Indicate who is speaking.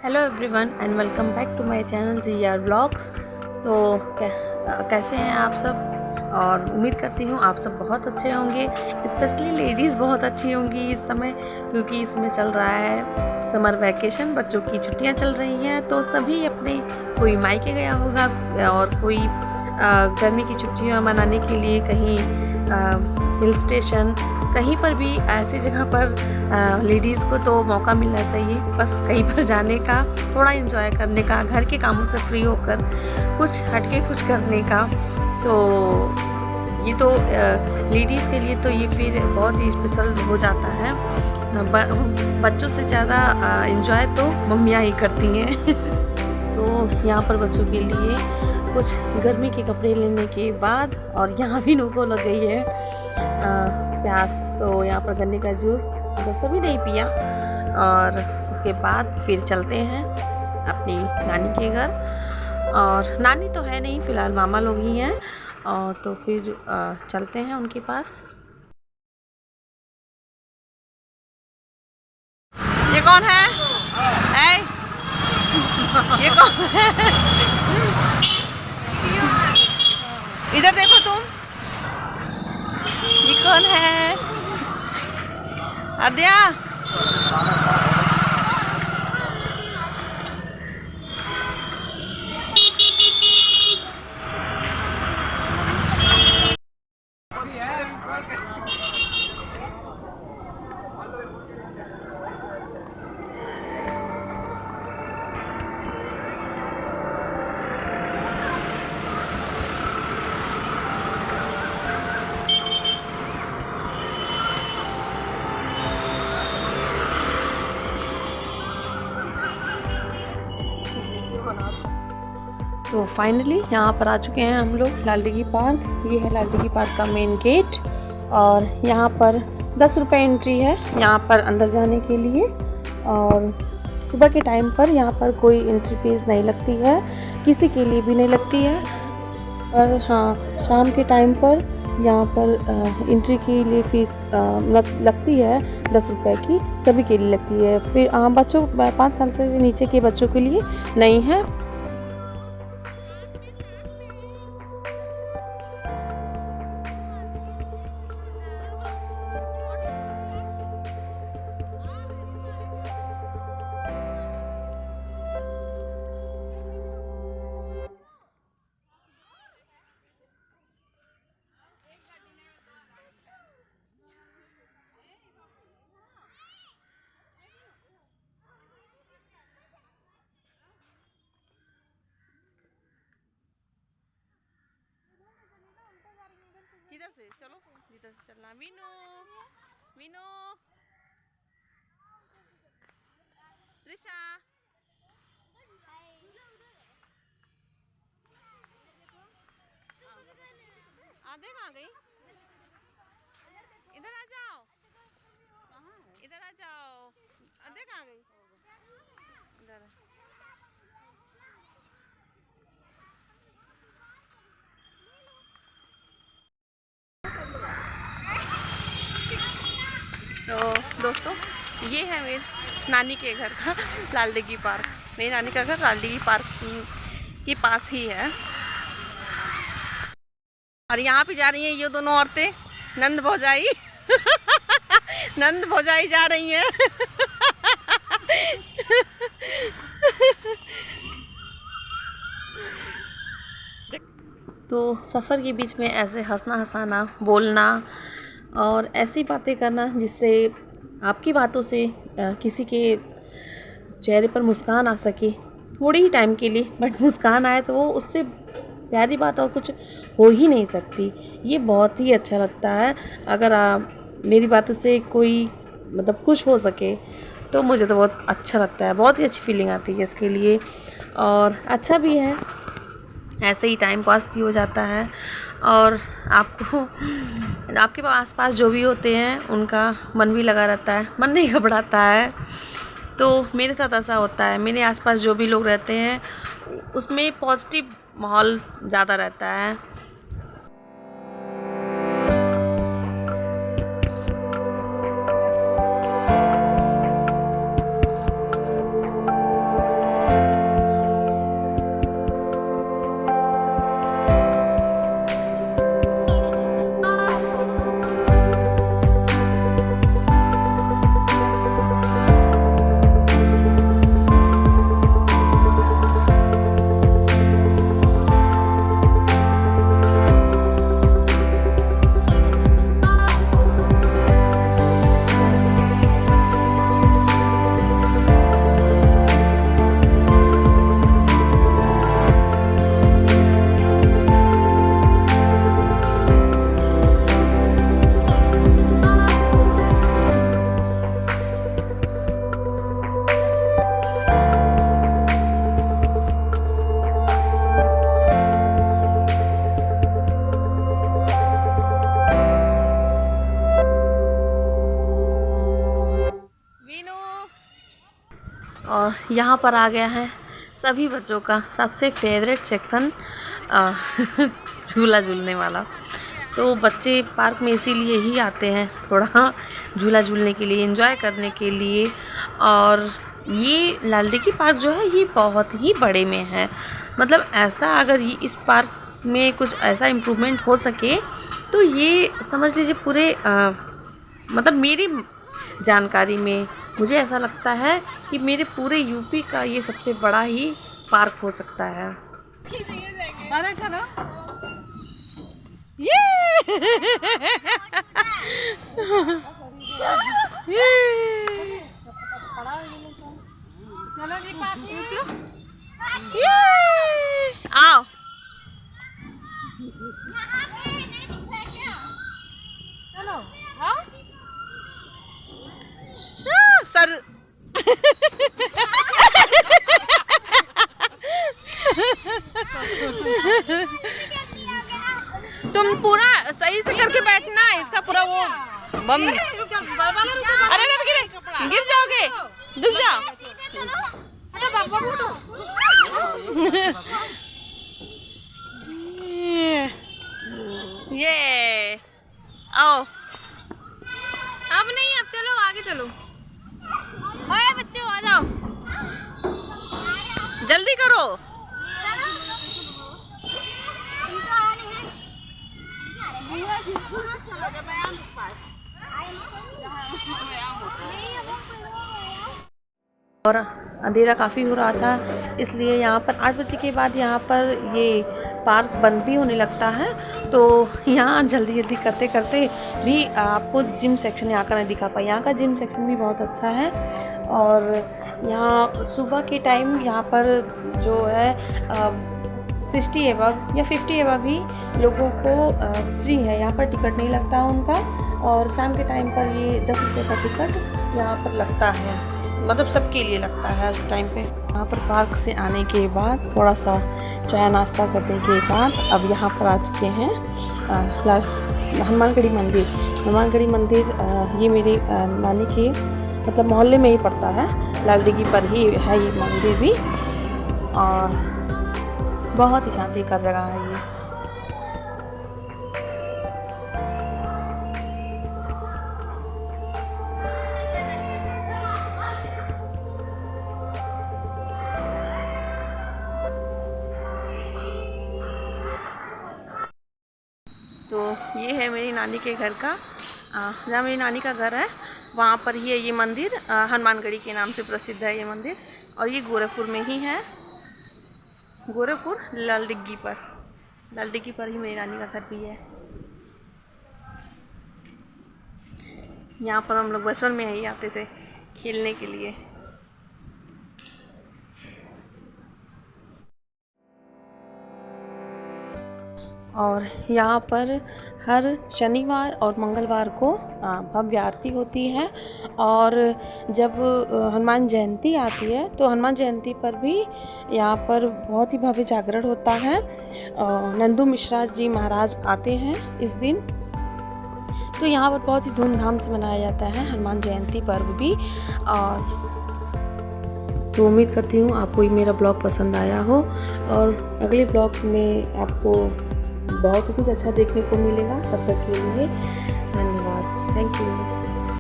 Speaker 1: Hello everyone and welcome back to my channel ZR vlogs. तो कैसे हैं आप सब, और उम्मीद करती हूँ आप सब बहुत अच्छे होंगे। स्पेशली लेडीज़ बहुत अच्छी होंगी इस समय, क्योंकि इसमें चल रहा है समर वैकेशन, बच्चों की छुट्टियाँ चल रही हैं। तो सभी अपने, कोई मायके गया होगा और कोई गर्मी की छुट्टियाँ मनाने के लिए कहीं हिल स्टेशन, कहीं पर भी ऐसी जगह पर लेडीज़ को तो मौका मिलना चाहिए बस कहीं पर जाने का, थोड़ा एंजॉय करने का, घर के कामों से फ्री होकर कुछ हटके कुछ करने का। तो ये तो लेडीज़ के लिए तो ये फिर बहुत ही स्पेशल हो जाता है। बच्चों से ज़्यादा एंजॉय तो मम्मियाँ ही करती हैं। तो यहाँ पर बच्चों के लिए कुछ गर्मी के कपड़े लेने के बाद, और यहाँ भी नूको लग गई है प्यास, तो यहाँ पर गन्ने का जूस तो सभी नहीं पिया। और उसके बाद फिर चलते हैं अपनी नानी के घर, और नानी तो है नहीं फ़िलहाल, मामा लोग ही हैं। और तो फिर चलते हैं उनके पास। ये कौन है? ये कौन है? इधर देखो तुम, ये कौन है? आद्या, तो फाइनली यहाँ पर आ चुके हैं हम लोग लालडीगी पार्क। ये है लालडीगी पार्क का मेन गेट, और यहाँ पर 10 रुपये एंट्री है यहाँ पर अंदर जाने के लिए। और सुबह के टाइम पर यहाँ पर कोई एंट्री फीस नहीं लगती है, किसी के लिए भी नहीं लगती है। और हाँ, शाम के टाइम पर यहाँ पर एंट्री के लिए फ़ीस लगती है 10 रुपये की, सभी के लिए लगती है। फिर बच्चों 5 साल से नीचे के बच्चों के लिए नहीं है। किधर से चलो, जिधर से चलना। मीनू, मीनू, रिशा, आधे कहाँ गई? इधर आ जाओ, इधर आ जाओ। आधे कहाँ गई? इधर। तो दोस्तों, ये है मेरे नानी के घर का लालडीगी पार्क। मेरी नानी का घर लालडीगी पार्क के पास ही है। और यहाँ पे जा रही हैं ये दोनों औरतें, नंद भौजाई। नंद भौजाई जा रही हैं। तो सफ़र के बीच में ऐसे हंसना हंसाना, बोलना और ऐसी बातें करना जिससे आपकी बातों से किसी के चेहरे पर मुस्कान आ सके, थोड़ी ही टाइम के लिए, बट मुस्कान आए तो वो उससे प्यारी बात और कुछ हो ही नहीं सकती। ये बहुत ही अच्छा लगता है। अगर मेरी बातों से कोई मतलब खुश हो सके तो मुझे तो बहुत अच्छा लगता है, बहुत ही अच्छी फीलिंग आती है इसके लिए। और अच्छा भी है, ऐसे ही टाइम पास भी हो जाता है। और आपको, आपके आस पास जो भी होते हैं उनका मन भी लगा रहता है, मन नहीं घबराता है। तो मेरे साथ ऐसा होता है, मेरे आसपास जो भी लोग रहते हैं उसमें पॉजिटिव माहौल ज़्यादा रहता है। और यहाँ पर आ गया है सभी बच्चों का सबसे फेवरेट सेक्शन, झूला झूलने वाला। तो बच्चे पार्क में इसीलिए ही आते हैं, थोड़ा झूला झूलने के लिए, एंजॉय करने के लिए। और ये लालदेगी पार्क जो है ये बहुत ही बड़े में है। मतलब ऐसा अगर ये इस पार्क में कुछ ऐसा इम्प्रूवमेंट हो सके तो ये समझ लीजिए पूरे मतलब मेरी जानकारी में मुझे ऐसा लगता है कि मेरे पूरे यूपी का ये सबसे बड़ा ही पार्क हो सकता है। आओ सर तुम पूरा सही से करके बैठना, इसका पूरा वो बम। अरे गिर जाओगे, डूब जाओ। ये आओ,
Speaker 2: अब नहीं, अब चलो आगे चलो। ओए बच्चों आ जाओ,
Speaker 1: जल्दी करो। और अंधेरा काफ़ी हो रहा था, इसलिए यहाँ पर 8 बजे के बाद यहाँ पर ये पार्क बंद भी होने लगता है। तो यहाँ जल्दी जल्दी करते करते भी आपको जिम सेक्शन यहाँ का नहीं दिखा पाया। यहाँ का जिम सेक्शन भी बहुत अच्छा है। और यहाँ सुबह के टाइम यहाँ पर जो है 60 एबव या 50 एबव ही लोगों को फ्री है, यहाँ पर टिकट नहीं लगता उनका। और शाम के टाइम पर ये 10 रुपये का टिकट यहाँ पर लगता है, मतलब सबके लिए लगता है उस टाइम पे। यहाँ पर पार्क से आने के बाद थोड़ा सा चाय नाश्ता करने के बाद अब यहाँ पर आ चुके हैं हनुमानगढ़ी मंदिर। हनुमानगढ़ी मंदिर ये मेरी नानी के मतलब मोहल्ले में ही पड़ता है, लालदेगी पर ही है ये मंदिर भी। और बहुत ही शांति का जगह है ये। तो ये है मेरी नानी के घर का, जहाँ मेरी नानी का घर है वहाँ पर ही है ये मंदिर। हनुमानगढ़ी के नाम से प्रसिद्ध है ये मंदिर। और ये गोरखपुर में ही है, गोरखपुर लालदेगी पर ही मेरी नानी का घर भी है। यहाँ पर हम लोग बचपन में ही आते थे खेलने के लिए। और यहाँ पर हर शनिवार और मंगलवार को भव्य आरती होती है। और जब हनुमान जयंती आती है तो हनुमान जयंती पर भी यहाँ पर बहुत ही भव्य जागरण होता है। नंदू मिश्रा जी महाराज आते हैं इस दिन। तो यहाँ पर बहुत ही धूमधाम से मनाया जाता है हनुमान जयंती पर्व भी। और तो उम्मीद करती हूँ आपको ये मेरा ब्लॉग पसंद आया हो। और अगले ब्लॉग में आपको बहुत कुछ अच्छा देखने को मिलेगा। तब तक के लिए धन्यवाद, थैंक यू।